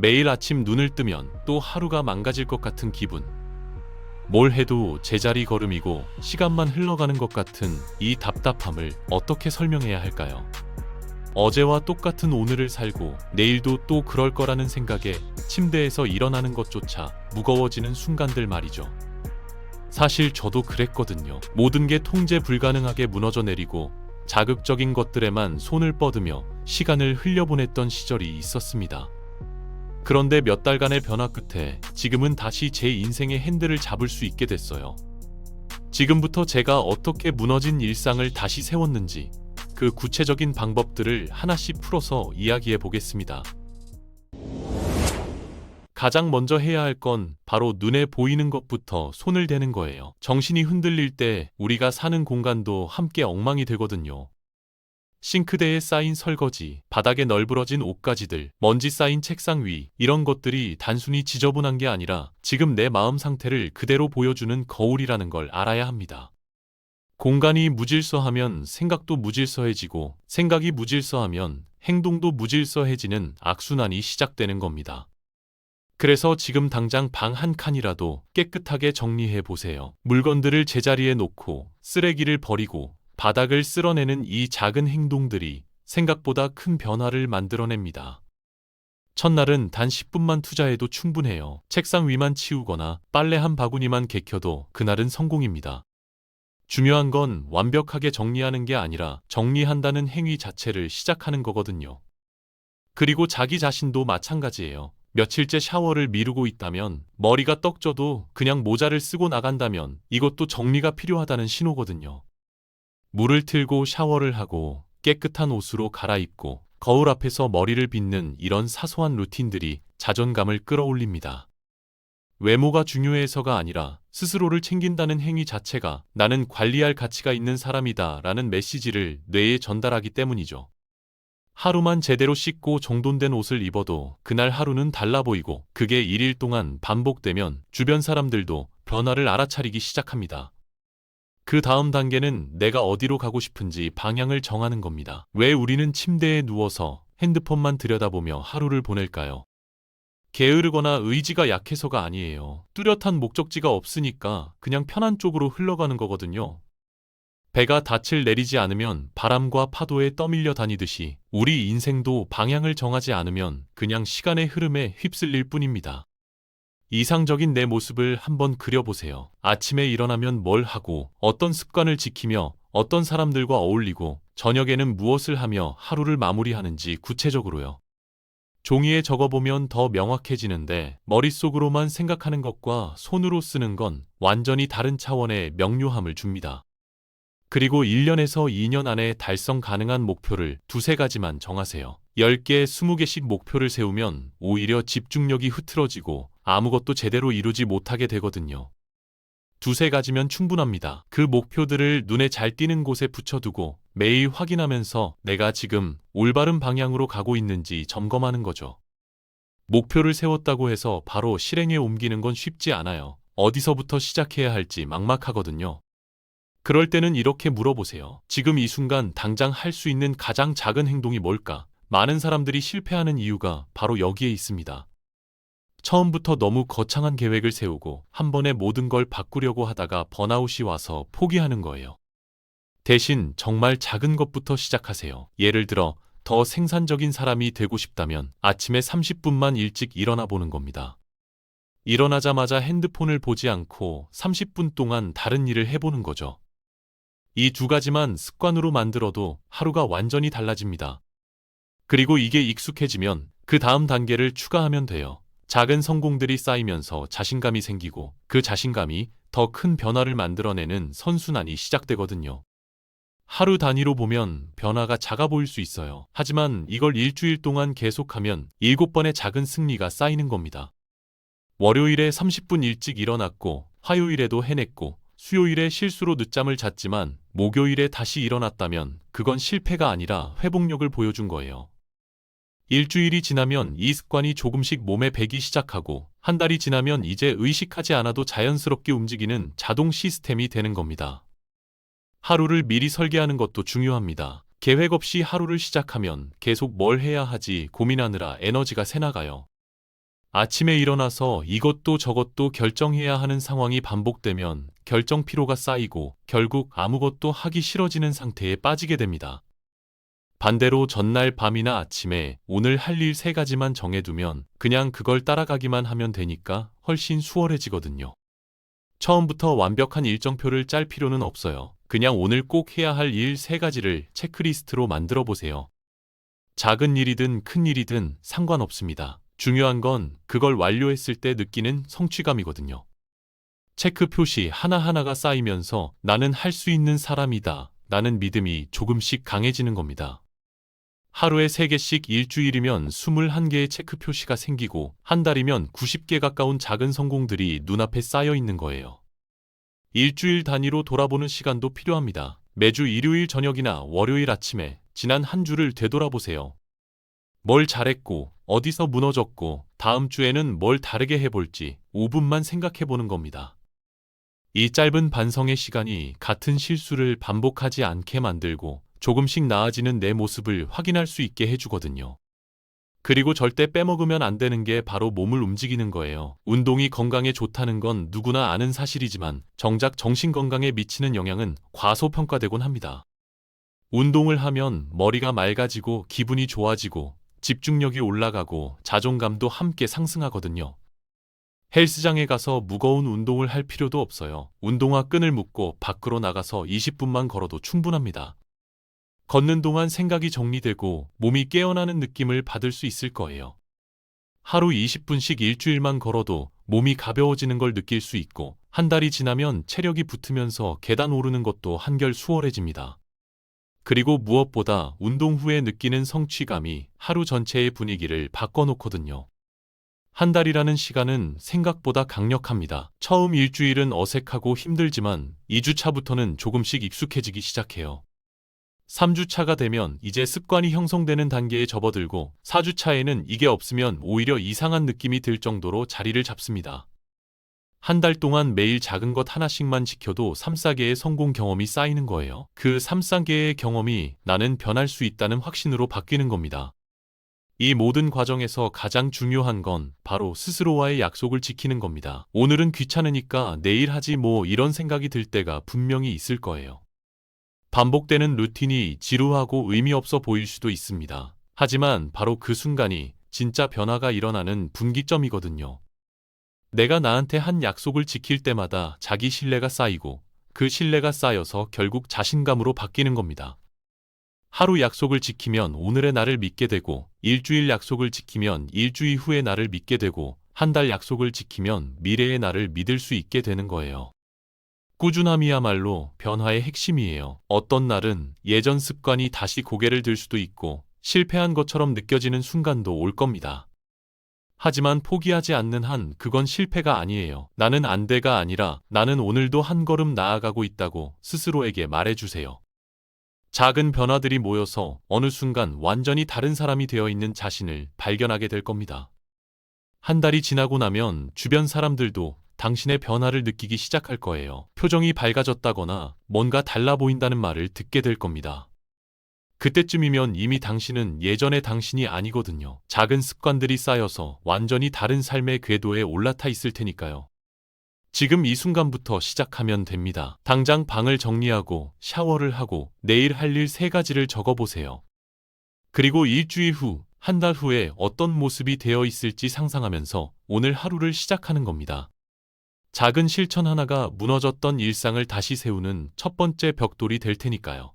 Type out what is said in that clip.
매일 아침 눈을 뜨면 또 하루가 망가질 것 같은 기분. 뭘 해도 제자리 걸음이고 시간만 흘러가는 것 같은 이 답답함을 어떻게 설명해야 할까요? 어제와 똑같은 오늘을 살고 내일도 또 그럴 거라는 생각에 침대에서 일어나는 것조차 무거워지는 순간들 말이죠. 사실 저도 그랬거든요. 모든 게 통제 불가능하게 무너져 내리고 자극적인 것들에만 손을 뻗으며 시간을 흘려보냈던 시절이 있었습니다. 그런데 몇 달간의 변화 끝에 지금은 다시 제 인생의 핸들을 잡을 수 있게 됐어요. 지금부터 제가 어떻게 무너진 일상을 다시 세웠는지 그 구체적인 방법들을 하나씩 풀어서 이야기해 보겠습니다. 가장 먼저 해야 할 건 바로 눈에 보이는 것부터 손을 대는 거예요. 정신이 흔들릴 때 우리가 사는 공간도 함께 엉망이 되거든요. 싱크대에 쌓인 설거지, 바닥에 널브러진 옷가지들, 먼지 쌓인 책상 위, 이런 것들이 단순히 지저분한 게 아니라 지금 내 마음 상태를 그대로 보여주는 거울이라는 걸 알아야 합니다. 공간이 무질서하면 생각도 무질서해지고, 생각이 무질서하면 행동도 무질서해지는 악순환이 시작되는 겁니다. 그래서 지금 당장 방 한 칸이라도 깨끗하게 정리해 보세요. 물건들을 제자리에 놓고 쓰레기를 버리고 바닥을 쓸어내는 이 작은 행동들이 생각보다 큰 변화를 만들어냅니다. 첫날은 단 10분만 투자해도 충분해요. 책상 위만 치우거나 빨래 한 바구니만 개켜도 그날은 성공입니다. 중요한 건 완벽하게 정리하는 게 아니라 정리한다는 행위 자체를 시작하는 거거든요. 그리고 자기 자신도 마찬가지예요. 며칠째 샤워를 미루고 있다면, 머리가 떡져도 그냥 모자를 쓰고 나간다면 이것도 정리가 필요하다는 신호거든요. 물을 틀고 샤워를 하고 깨끗한 옷으로 갈아입고 거울 앞에서 머리를 빗는 이런 사소한 루틴들이 자존감을 끌어올립니다. 외모가 중요해서가 아니라 스스로를 챙긴다는 행위 자체가 나는 관리할 가치가 있는 사람이다 라는 메시지를 뇌에 전달하기 때문이죠. 하루만 제대로 씻고 정돈된 옷을 입어도 그날 하루는 달라 보이고, 그게 1일 동안 반복되면 주변 사람들도 변화를 알아차리기 시작합니다. 그 다음 단계는 내가 어디로 가고 싶은지 방향을 정하는 겁니다. 왜 우리는 침대에 누워서 핸드폰만 들여다보며 하루를 보낼까요? 게으르거나 의지가 약해서가 아니에요. 뚜렷한 목적지가 없으니까 그냥 편한 쪽으로 흘러가는 거거든요. 배가 닻을 내리지 않으면 바람과 파도에 떠밀려 다니듯이 우리 인생도 방향을 정하지 않으면 그냥 시간의 흐름에 휩쓸릴 뿐입니다. 이상적인 내 모습을 한번 그려보세요. 아침에 일어나면 뭘 하고, 어떤 습관을 지키며, 어떤 사람들과 어울리고, 저녁에는 무엇을 하며 하루를 마무리하는지 구체적으로요. 종이에 적어보면 더 명확해지는데, 머릿속으로만 생각하는 것과 손으로 쓰는 건 완전히 다른 차원의 명료함을 줍니다. 그리고 1년에서 2년 안에 달성 가능한 목표를 두세 가지만 정하세요. 10개, 20개씩 목표를 세우면 오히려 집중력이 흐트러지고 아무것도 제대로 이루지 못하게 되거든요. 두세 가지면 충분합니다. 그 목표들을 눈에 잘 띄는 곳에 붙여두고 매일 확인하면서 내가 지금 올바른 방향으로 가고 있는지 점검하는 거죠. 목표를 세웠다고 해서 바로 실행에 옮기는 건 쉽지 않아요. 어디서부터 시작해야 할지 막막하거든요. 그럴 때는 이렇게 물어보세요. 지금 이 순간 당장 할 수 있는 가장 작은 행동이 뭘까? 많은 사람들이 실패하는 이유가 바로 여기에 있습니다. 처음부터 너무 거창한 계획을 세우고 한 번에 모든 걸 바꾸려고 하다가 번아웃이 와서 포기하는 거예요. 대신 정말 작은 것부터 시작하세요. 예를 들어 더 생산적인 사람이 되고 싶다면 아침에 30분만 일찍 일어나 보는 겁니다. 일어나자마자 핸드폰을 보지 않고 30분 동안 다른 일을 해보는 거죠. 이 두 가지만 습관으로 만들어도 하루가 완전히 달라집니다. 그리고 이게 익숙해지면 그 다음 단계를 추가하면 돼요. 작은 성공들이 쌓이면서 자신감이 생기고 그 자신감이 더 큰 변화를 만들어내는 선순환이 시작되거든요. 하루 단위로 보면 변화가 작아 보일 수 있어요. 하지만 이걸 일주일 동안 계속하면 7번의 작은 승리가 쌓이는 겁니다. 월요일에 30분 일찍 일어났고, 화요일에도 해냈고, 수요일에 실수로 늦잠을 잤지만 목요일에 다시 일어났다면 그건 실패가 아니라 회복력을 보여준 거예요. 일주일이 지나면 이 습관이 조금씩 몸에 배기 시작하고, 한 달이 지나면 이제 의식하지 않아도 자연스럽게 움직이는 자동 시스템이 되는 겁니다. 하루를 미리 설계하는 것도 중요합니다. 계획 없이 하루를 시작하면 계속 뭘 해야 하지 고민하느라 에너지가 새나가요. 아침에 일어나서 이것도 저것도 결정해야 하는 상황이 반복되면 결정 피로가 쌓이고 결국 아무것도 하기 싫어지는 상태에 빠지게 됩니다. 반대로 전날 밤이나 아침에 오늘 할 일 3가지만 정해두면 그냥 그걸 따라가기만 하면 되니까 훨씬 수월해지거든요. 처음부터 완벽한 일정표를 짤 필요는 없어요. 그냥 오늘 꼭 해야 할 일 3가지를 체크리스트로 만들어 보세요. 작은 일이든 큰 일이든 상관없습니다. 중요한 건 그걸 완료했을 때 느끼는 성취감이거든요. 체크 표시 하나하나가 쌓이면서 나는 할 수 있는 사람이다. 라는 믿음이 조금씩 강해지는 겁니다. 하루에 3개씩 일주일이면 21개의 체크 표시가 생기고 한 달이면 90개 가까운 작은 성공들이 눈앞에 쌓여 있는 거예요. 일주일 단위로 돌아보는 시간도 필요합니다. 매주 일요일 저녁이나 월요일 아침에 지난 한 주를 되돌아보세요. 뭘 잘했고, 어디서 무너졌고, 다음 주에는 뭘 다르게 해볼지 5분만 생각해보는 겁니다. 이 짧은 반성의 시간이 같은 실수를 반복하지 않게 만들고 조금씩 나아지는 내 모습을 확인할 수 있게 해주거든요. 그리고 절대 빼먹으면 안 되는 게 바로 몸을 움직이는 거예요. 운동이 건강에 좋다는 건 누구나 아는 사실이지만 정작 정신 건강에 미치는 영향은 과소평가되곤 합니다. 운동을 하면 머리가 맑아지고 기분이 좋아지고 집중력이 올라가고 자존감도 함께 상승하거든요. 헬스장에 가서 무거운 운동을 할 필요도 없어요. 운동화 끈을 묶고 밖으로 나가서 20분만 걸어도 충분합니다. 걷는 동안 생각이 정리되고 몸이 깨어나는 느낌을 받을 수 있을 거예요. 하루 20분씩 일주일만 걸어도 몸이 가벼워지는 걸 느낄 수 있고 한 달이 지나면 체력이 붙으면서 계단 오르는 것도 한결 수월해집니다. 그리고 무엇보다 운동 후에 느끼는 성취감이 하루 전체의 분위기를 바꿔놓거든요. 한 달이라는 시간은 생각보다 강력합니다. 처음 일주일은 어색하고 힘들지만 2주차부터는 조금씩 익숙해지기 시작해요. 3주차가 되면 이제 습관이 형성되는 단계에 접어들고 4주차에는 이게 없으면 오히려 이상한 느낌이 들 정도로 자리를 잡습니다. 한 달 동안 매일 작은 것 하나씩만 지켜도 3-4개의 성공 경험이 쌓이는 거예요. 그 3-4개의 경험이 나는 변할 수 있다는 확신으로 바뀌는 겁니다. 이 모든 과정에서 가장 중요한 건 바로 스스로와의 약속을 지키는 겁니다. 오늘은 귀찮으니까 내일 하지 뭐 이런 생각이 들 때가 분명히 있을 거예요. 반복되는 루틴이 지루하고 의미 없어 보일 수도 있습니다. 하지만 바로 그 순간이 진짜 변화가 일어나는 분기점이거든요. 내가 나한테 한 약속을 지킬 때마다 자기 신뢰가 쌓이고 그 신뢰가 쌓여서 결국 자신감으로 바뀌는 겁니다. 하루 약속을 지키면 오늘의 나를 믿게 되고 일주일 약속을 지키면 일주일 후의 나를 믿게 되고 한 달 약속을 지키면 미래의 나를 믿을 수 있게 되는 거예요. 꾸준함이야말로 변화의 핵심이에요. 어떤 날은 예전 습관이 다시 고개를 들 수도 있고 실패한 것처럼 느껴지는 순간도 올 겁니다. 하지만 포기하지 않는 한 그건 실패가 아니에요. 나는 안 돼가 아니라 나는 오늘도 한 걸음 나아가고 있다고 스스로에게 말해주세요. 작은 변화들이 모여서 어느 순간 완전히 다른 사람이 되어 있는 자신을 발견하게 될 겁니다. 한 달이 지나고 나면 주변 사람들도 당신의 변화를 느끼기 시작할 거예요. 표정이 밝아졌다거나 뭔가 달라 보인다는 말을 듣게 될 겁니다. 그때쯤이면 이미 당신은 예전의 당신이 아니거든요. 작은 습관들이 쌓여서 완전히 다른 삶의 궤도에 올라타 있을 테니까요. 지금 이 순간부터 시작하면 됩니다. 당장 방을 정리하고 샤워를 하고 내일 할 일 3가지를 적어보세요. 그리고 일주일 후, 한 달 후에 어떤 모습이 되어 있을지 상상하면서 오늘 하루를 시작하는 겁니다. 작은 실천 하나가 무너졌던 일상을 다시 세우는 첫 번째 벽돌이 될 테니까요.